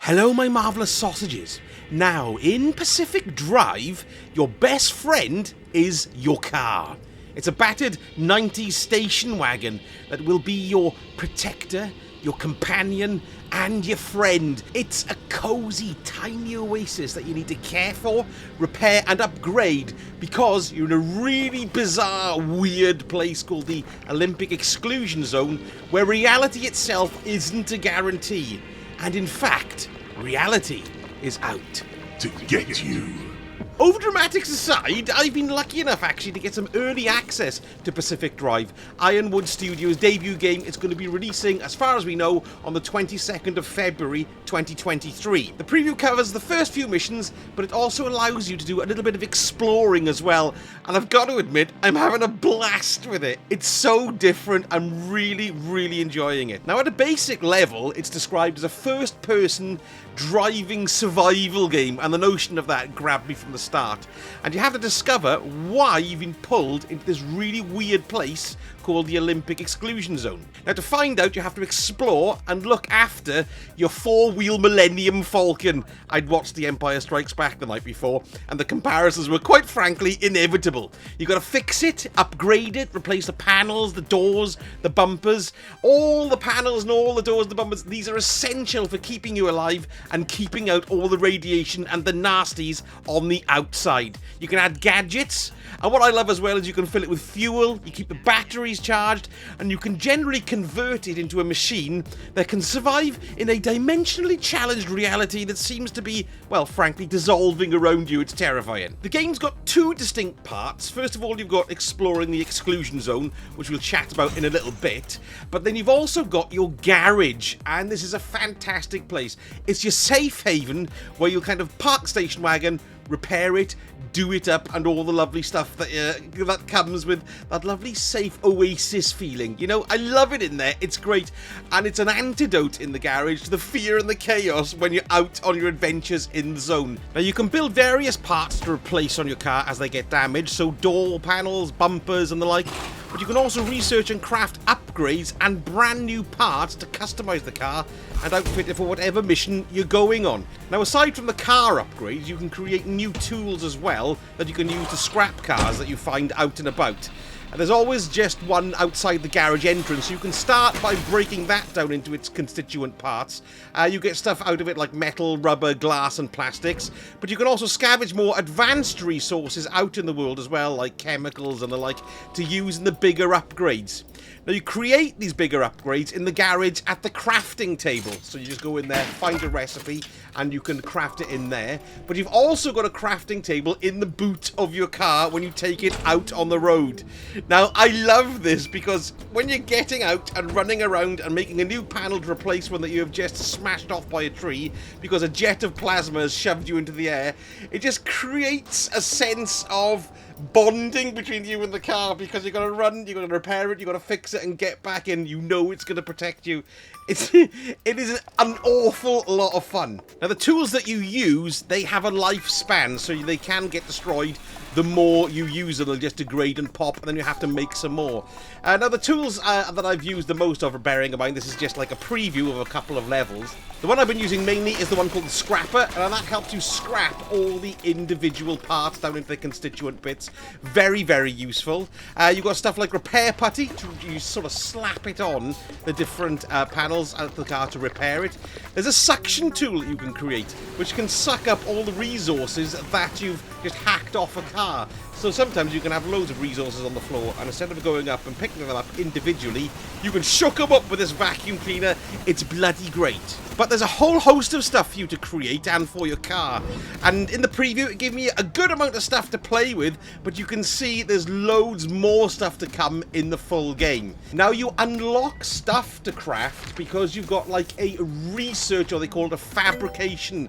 Hello, my marvellous sausages. Now, in Pacific Drive, your best friend is your car. It's a battered 90s station wagon that will be your protector, your companion, and your friend. It's a cosy, tiny oasis that you need to care for, repair, and upgrade because you're in a really bizarre, weird place called the Olympic Exclusion Zone, where reality itself isn't a guarantee. And in fact, reality is out to get you. Overdramatics aside, I've been lucky enough actually to get some early access to Pacific Drive, Ironwood Studios' debut game. It's going to be releasing, as far as we know, on the 22nd of February 2023. The preview covers the first few missions, but it also allows you to do a little bit of exploring as well. And I've got to admit, I'm having a blast with it. It's so different. I'm really, really enjoying it. Now, at a basic level, it's described as a first-person driving survival game, and the notion of that grabbed me from the start. And you have to discover why you've been pulled into this really weird place called the Olympic Exclusion Zone. Now, to find out, you have to explore and look after your four-wheel Millennium Falcon. I'd watched The Empire Strikes Back the night before, and the comparisons were quite frankly inevitable. You've got to fix it, upgrade it, replace the panels, the doors, the bumpers. All the panels and all the doors and the bumpers, these are essential for keeping you alive and keeping out all the radiation and the nasties on the outside. You can add gadgets, and what I love as well is you can fill it with fuel, you keep the batteries charged, and you can generally convert it into a machine that can survive in a dimensionally challenged reality that seems to be, well, frankly, dissolving around you. It's terrifying. The game's got two distinct parts. First of all, you've got exploring the exclusion zone, which we'll chat about in a little bit, but then you've also got your garage, and this is a fantastic place. It's your safe haven where you'll kind of park station wagon, repair it, do it up, and all the lovely stuff that comes with that lovely safe oasis feeling. You know, I love it in there. It's great, and it's an antidote in the garage to the fear and the chaos when you're out on your adventures in the zone. Now, you can build various parts to replace on your car as they get damaged, so door panels, bumpers, and the like. But you can also research and craft upgrades and brand new parts to customize the car and outfit it for whatever mission you're going on. Now, aside from the car upgrades, you can create new tools as well that you can use to scrap cars that you find out and about. And there's always just one outside the garage entrance, so you can start by breaking that down into its constituent parts. You get stuff out of it like metal, rubber, glass, and plastics, but you can also scavenge more advanced resources out in the world as well, like chemicals and the like, to use in the bigger upgrades. Now, you create these bigger upgrades in the garage at the crafting table. So you just go in there, find a recipe, and you can craft it in there. But you've also got a crafting table in the boot of your car when you take it out on the road. Now, I love this because when you're getting out and running around and making a new panel to replace one that you have just smashed off by a tree because a jet of plasma has shoved you into the air, it just creates a sense of bonding between you and the car, because you're going to run, you're going to repair it, you're going to fix it and get back in. You know it's going to protect you. It is an awful lot of fun. Now, the tools that you use, they have a lifespan, so they can get destroyed the more you use them. They'll just degrade and pop, and then you have to make some more. Now, the tools that I've used the most of, bearing in mind this is just like a preview of a couple of levels. The one I've been using mainly is the one called the Scrapper, and that helps you scrap all the individual parts down into the constituent bits. Very, very useful. You've got stuff like Repair Putty, you sort of slap it on the different panels out of the car to repair it. There's a suction tool that you can create, which can suck up all the resources that you've just hacked off a car. So sometimes you can have loads of resources on the floor, and instead of going up and picking them up individually, you can shook them up with this vacuum cleaner. It's bloody great. But there's a whole host of stuff for you to create and for your car. And in the preview, it gave me a good amount of stuff to play with, but you can see there's loads more stuff to come in the full game. Now, you unlock stuff to craft because you've got like a research, or they call it a fabrication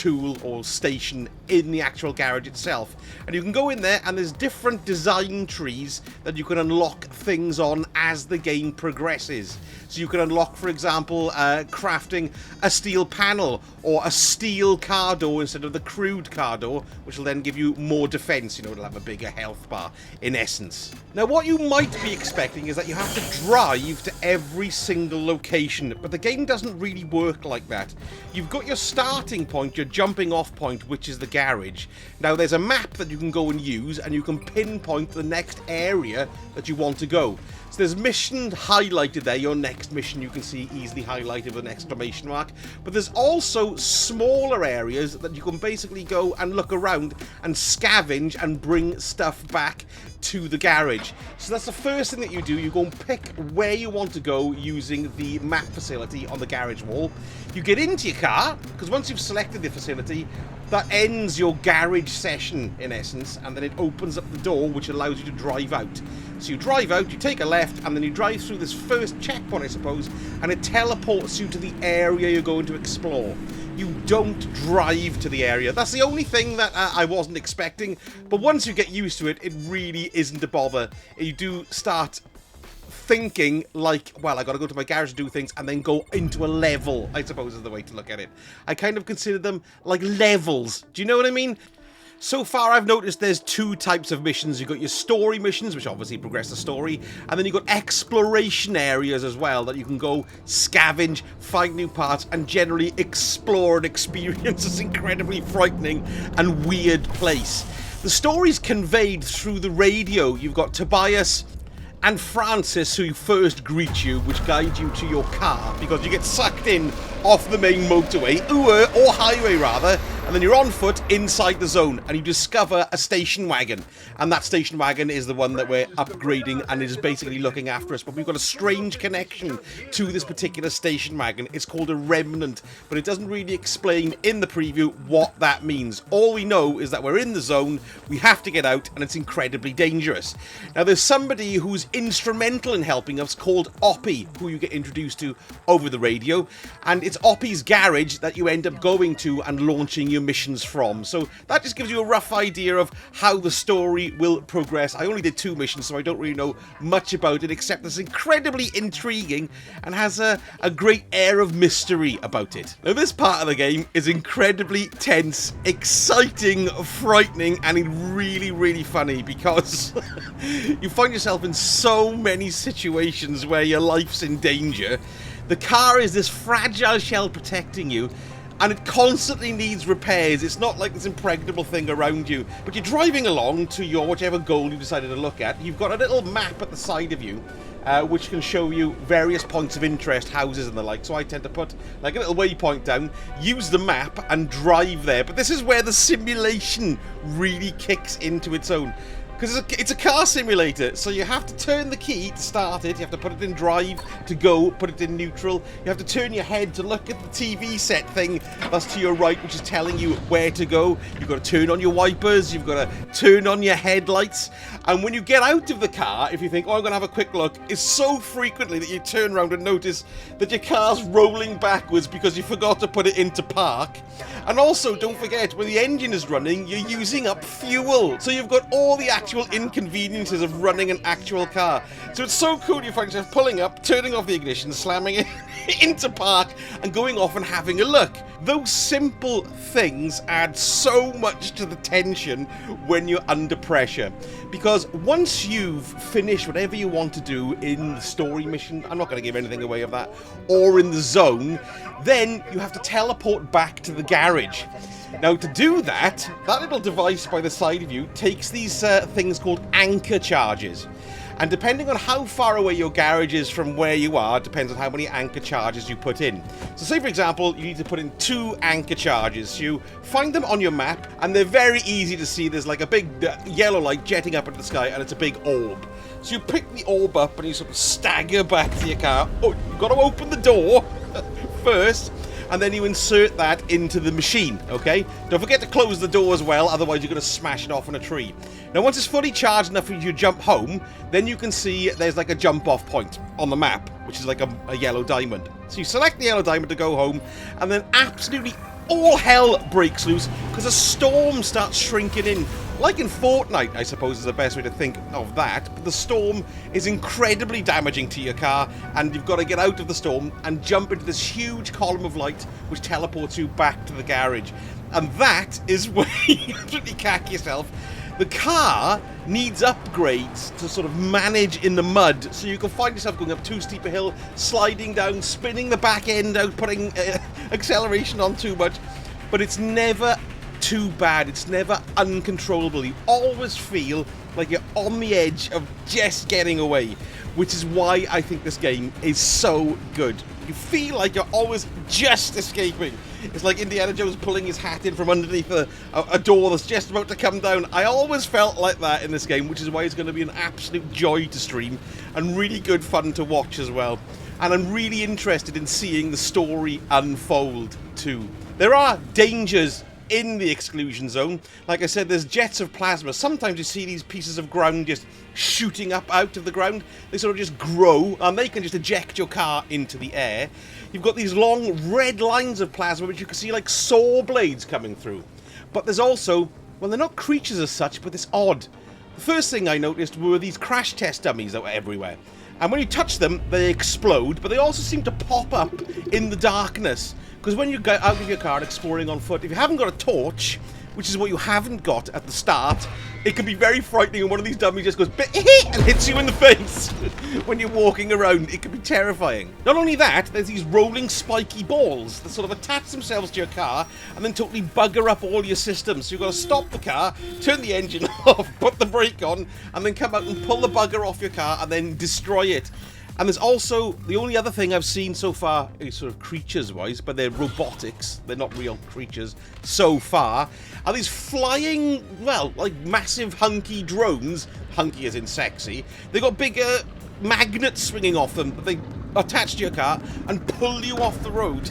tool or station in the actual garage itself. And you can go in there and there's different design trees that you can unlock things on as the game progresses. So you can unlock, for example, crafting a steel panel or a steel car door instead of the crude car door, which will then give you more defense. You know, it'll have a bigger health bar in essence. Now, what you might be expecting is that you have to drive to every single location, but the game doesn't really work like that. You've got your starting point, your jumping off point, which is the garage. Now, there's a map that you can go and use, and you can pinpoint the next area that you want to go. So there's mission highlighted there, your next mission you can see easily highlighted with an exclamation mark. But there's also smaller areas that you can basically go and look around and scavenge and bring stuff back to the garage. So that's the first thing that you do. You go and pick where you want to go using the map facility on the garage wall. You get into your car, because once you've selected the facility, that ends your garage session in essence, and then it opens up the door which allows you to drive out. So you drive out, you take a left, and then you drive through this first checkpoint, I suppose, and it teleports you to the area you're going to explore. You don't drive to the area. That's the only thing that I wasn't expecting, but once you get used to it, it really isn't a bother. You do start thinking like, well, I gotta go to my garage to do things and then go into a level, I suppose is the way to look at it. I kind of consider them like levels. Do you know what I mean? So far, I've noticed there's two types of missions. You've got your story missions, which obviously progress the story, and then you've got exploration areas as well that you can go scavenge, find new parts, and generally explore and experience this incredibly frightening and weird place. The story's conveyed through the radio. You've got Tobias and Francis who first greet you, which guide you to your car, because you get sucked in off the main motorway, or highway rather, and then you're on foot inside the zone, and you discover a station wagon, and that station wagon is the one that we're upgrading, and it is basically looking after us. But we've got a strange connection to this particular station wagon. It's called a remnant, but it doesn't really explain in the preview what that means. All we know is that we're in the zone, we have to get out, and it's incredibly dangerous. Now, there's somebody who's instrumental in helping us called Oppie, who you get introduced to over the radio, and it's Oppie's garage that you end up going to and launching your missions from. So that just gives you a rough idea of how the story will progress. I only did 2 missions, so I don't really know much about it, except it's incredibly intriguing and has a great air of mystery about it. Now, this part of the game is incredibly tense, exciting, frightening, and really, really funny, because you find yourself in so many situations where your life's in danger. The car is this fragile shell protecting you, and it constantly needs repairs. It's not like this impregnable thing around you, but you're driving along to your whichever goal you decided to look at. You've got a little map at the side of you, which can show you various points of interest, houses and the like. So I tend to put like a little waypoint down, use the map and drive there. But this is where the simulation really kicks into its own, because it's a car simulator, so you have to turn the key to start it, you have to put it in drive to go, put it in neutral, you have to turn your head to look at the TV set thing that's to your right, which is telling you where to go. You've got to turn on your wipers, you've got to turn on your headlights, and when you get out of the car, if you think, oh, I'm going to have a quick look, it's so frequently that you turn around and notice that your car's rolling backwards because you forgot to put it into park. And also, don't forget, when the engine is running, you're using up fuel, so you've got all the actual inconveniences of running an actual car. So it's so cool, you find yourself pulling up, turning off the ignition, slamming it into park, and going off and having a look. Those simple things add so much to the tension when you're under pressure, because once you've finished whatever you want to do in the story mission, I'm not going to give anything away of that, or in the zone, then you have to teleport back to the garage. Now, to do that, that little device by the side of you takes these things called anchor charges. And depending on how far away your garage is from where you are, depends on how many anchor charges you put in. So say, for example, you need to put in 2 anchor charges. So you find them on your map, and they're very easy to see. There's like a big yellow light jetting up into the sky, and it's a big orb. So you pick the orb up, and you sort of stagger back to your car. Oh, you've got to open the door first, and then you insert that into the machine, okay? Don't forget to close the door as well, otherwise you're going to smash it off on a tree. Now, once it's fully charged enough for you to jump home, then you can see there's like a jump-off point on the map, which is like a yellow diamond. So you select the yellow diamond to go home, and then absolutely all hell breaks loose because a storm starts shrinking in. Like in Fortnite, I suppose is the best way to think of that. But the storm is incredibly damaging to your car, and you've got to get out of the storm and jump into this huge column of light which teleports you back to the garage. And that is where you absolutely cack yourself. The car needs upgrades to sort of manage in the mud, so you can find yourself going up too steep a hill, sliding down, spinning the back end out, putting acceleration on too much. But it's never too bad. It's never uncontrollable. You always feel like you're on the edge of just getting away, which is why I think this game is so good. You feel like you're always just escaping. It's like Indiana Jones pulling his hat in from underneath a door that's just about to come down. I always felt like that in this game, which is why it's going to be an absolute joy to stream and really good fun to watch as well. And I'm really interested in seeing the story unfold too. There are dangers in the exclusion zone. Like I said, there's jets of plasma. Sometimes you see these pieces of ground just shooting up out of the ground. They sort of just grow, and they can just eject your car into the air. You've got these long red lines of plasma, which you can see like saw blades coming through. But there's also, well, they're not creatures as such, but it's odd. The first thing I noticed were these crash test dummies that were everywhere. And when you touch them, they explode, but they also seem to pop up in the darkness. Because when you get out of your car and exploring on foot, if you haven't got a torch, which is what you haven't got at the start, it can be very frightening, and one of these dummies just goes and hits you in the face when you're walking around. It can be terrifying. Not only that, there's these rolling spiky balls that sort of attach themselves to your car and then totally bugger up all your systems. So you've got to stop the car, turn the engine off, put the brake on, and then come out and pull the bugger off your car and then destroy it. And there's also, the only other thing I've seen so far is sort of creatures-wise, but they're robotics, they're not real creatures so far, are these flying, well, like massive hunky drones, hunky as in sexy. They've got bigger magnets swinging off them that they attach to your car and pull you off the road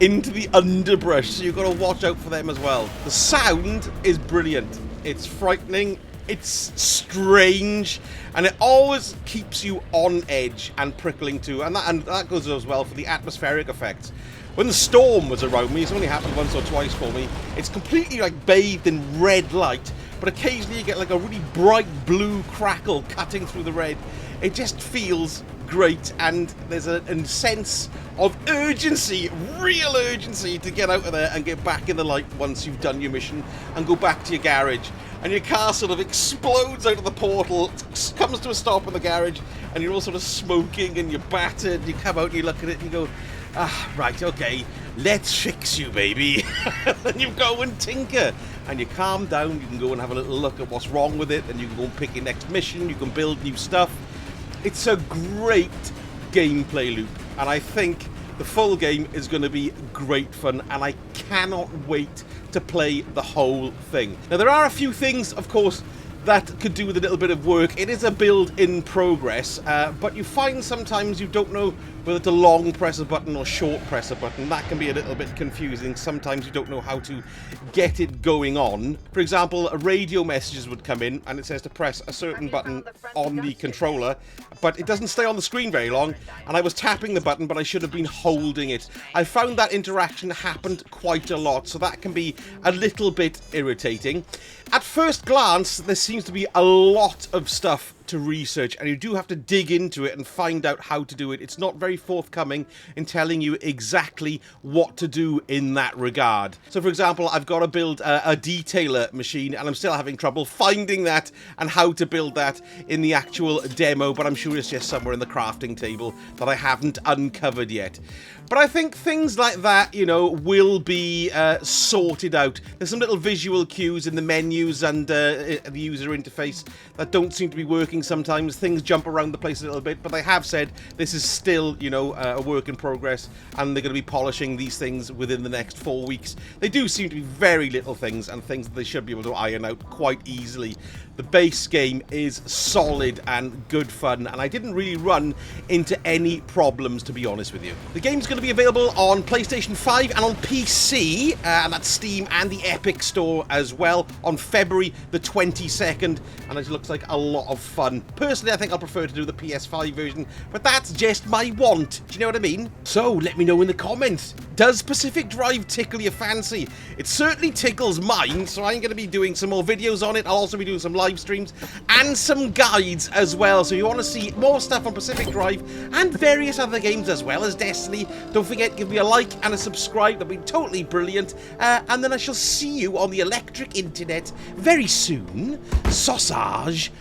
into the underbrush, so you've got to watch out for them as well. The sound is brilliant. It's frightening. It's strange, and it always keeps you on edge and prickling too, and that goes as well for the atmospheric effects. When the storm was around me, it's only happened once or twice for me, it's completely like bathed in red light, but occasionally you get like a really bright blue crackle cutting through the red. It just feels great, and there's a sense of urgency, real urgency, to get out of there and get back in the light once you've done your mission and go back to your garage. And your car sort of explodes out of the portal, comes to a stop in the garage, and you're all sort of smoking and you're battered. You come out and you look at it and you go, ah, right, okay, let's fix you, baby. Then you go and tinker, and you calm down. You can go and have a little look at what's wrong with it, and you can go and pick your next mission. You can build new stuff. It's a great gameplay loop, and I think the full game is going to be great fun, and I cannot wait to play the whole thing. Now, there are a few things, of course, that could do with a little bit of work. It is a build in progress, but you find sometimes you don't know whether to long press a button or short press a button. That can be a little bit confusing. Sometimes you don't know how to get it going on. For example, radio messages would come in and it says to press a certain button on the controller, but it doesn't stay on the screen very long, and I was tapping the button, but I should have been holding it. I found that interaction happened quite a lot, so that can be a little bit irritating. At first glance, there seems to be a lot of stuff to research, and you do have to dig into it and find out how to do it. It's not very forthcoming in telling you exactly what to do in that regard. So for example, I've got to build a detailer machine, and I'm still having trouble finding that and how to build that in the actual demo, but I'm sure it's just somewhere in the crafting table that I haven't uncovered yet. But I think things like that, you know, will be sorted out. There's some little visual cues in the menus and the user interface that don't seem to be working sometimes. Things jump around the place a little bit, but they have said this is still, you know, a work in progress, and they're going to be polishing these things within the next 4 weeks. They do seem to be very little things, and things that they should be able to iron out quite easily. The base game is solid and good fun, and I didn't really run into any problems, to be honest with you. The game's going to be available on PlayStation 5 and on PC, and that's Steam and the Epic Store as well, on February the 22nd, and it looks like a lot of fun. fun. Personally, I think I'll prefer to do the PS5 version, but that's just my want. Do you know what I mean? So, let me know in the comments. Does Pacific Drive tickle your fancy? It certainly tickles mine, so I'm going to be doing some more videos on it. I'll also be doing some live streams and some guides as well. So if you want to see more stuff on Pacific Drive and various other games as well as Destiny, don't forget, give me a like and a subscribe. That'd be totally brilliant. And then I shall see you on the electric internet very soon. Sausage.